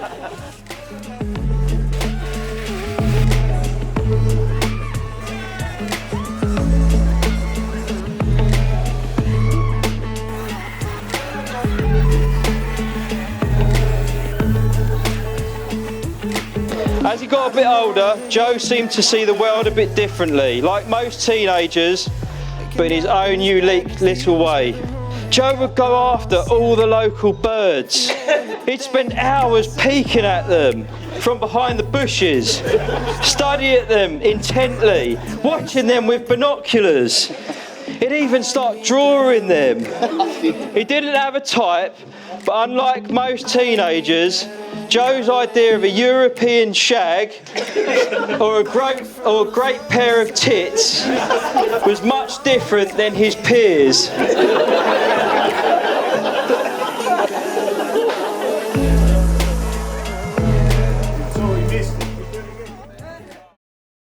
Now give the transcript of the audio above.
As he got a bit older, Joe seemed to see the world a bit differently, like most teenagers, but in his own unique little way. Joe would go after all the local birds. He'd spend hours peeking at them from behind the bushes, study at them intently, watching them with binoculars. He'd even start drawing them. He didn't have a type, but unlike most teenagers, Joe's idea of a European shag or a great pair of tits was much different than his peers.